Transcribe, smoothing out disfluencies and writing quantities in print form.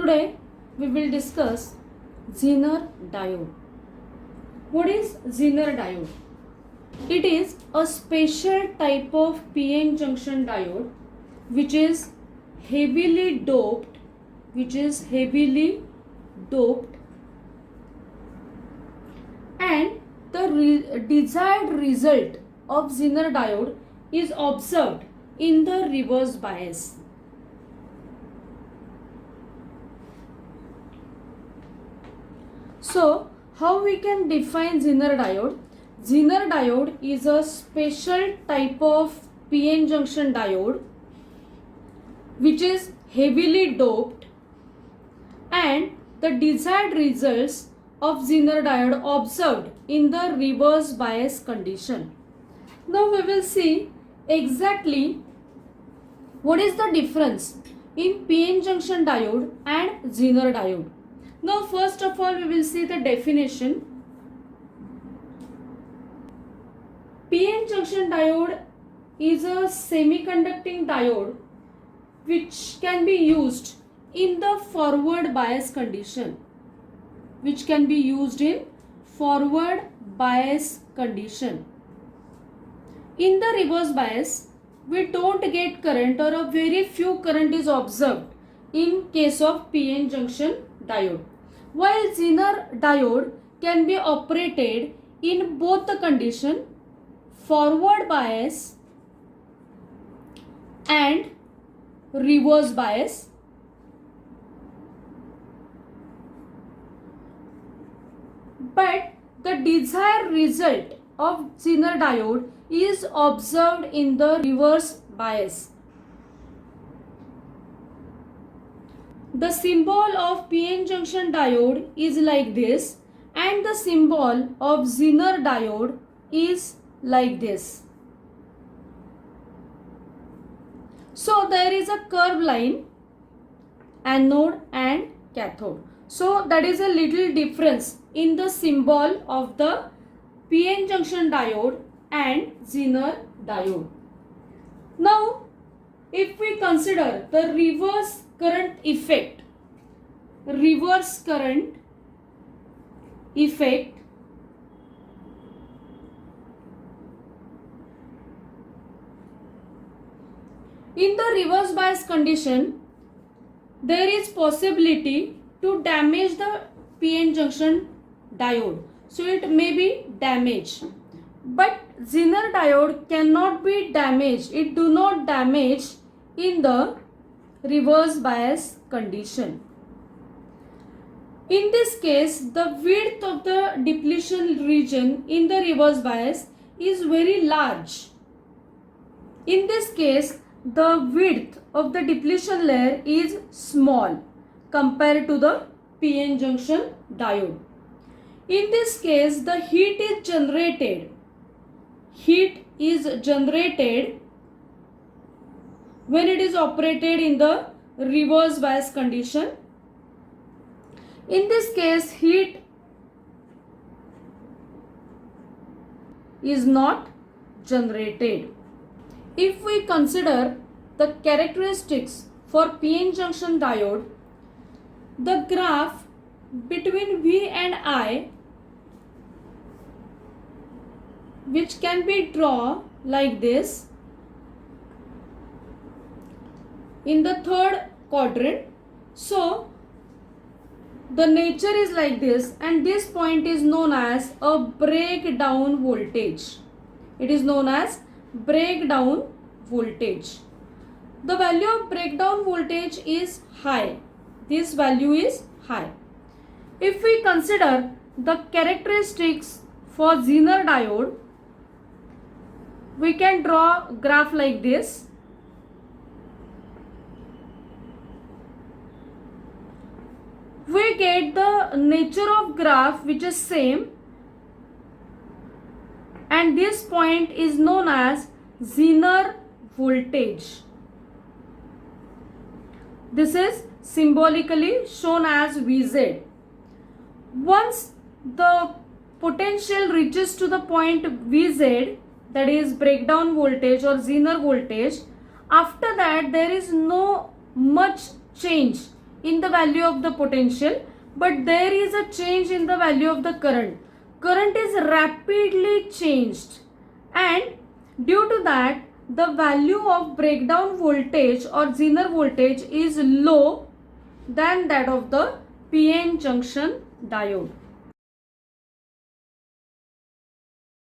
Today we will discuss Zener diode. What is Zener diode? It is a special type of PN junction diode which is heavily doped, and the desired result of Zener diode is observed in the reverse bias. So, how we can define Zener diode? Zener diode is a special type of PN junction diode which is heavily doped, and the desired results of Zener diode observed in the reverse bias condition. Now we will see exactly what is the difference in PN junction diode and Zener diode. Now first of all we will see the definition. PN junction diode is a semiconducting diode which can be used in the forward bias condition. In the reverse bias, we don't get current, or a very few current is observed in case of PN junction diode. While Zener diode can be operated in both the condition, forward bias and reverse bias. But the desired result of Zener diode is observed in the reverse bias. The symbol of PN junction diode is like this, and the symbol of Zener diode is like this. So there is a curved line, anode and cathode. So that is a little difference in the symbol of the PN junction diode and Zener diode. Now if we consider the reverse current effect, in the reverse bias condition, there is possibility to damage the PN junction diode. So it may be damaged. But Zener diode cannot be damaged. It do not damage in the reverse bias condition. In this case, the width of the depletion region in the reverse bias is very large. In this case, the width of the depletion layer is small compared to the PN junction diode. In this case, the heat is generated when it is operated in the reverse bias condition. In this case, heat is not generated. If we consider the characteristics for PN junction diode, the graph between V and I, which can be drawn like this in the third quadrant. So the nature is like this, and this point is known as a breakdown voltage. It is known as breakdown voltage. The value of breakdown voltage is high. This value is high. If we consider the characteristics for Zener diode, we can draw a graph like this. We get the nature of graph which is same, and this point is known as Zener voltage. This is symbolically shown as Vz. Once the potential reaches to the point Vz, that is breakdown voltage or Zener voltage, after that there is no much change in the value of the potential, but there is a change in the value of the current. Current is rapidly changed, and due to that the value of breakdown voltage or Zener voltage is low than that of the PN junction diode.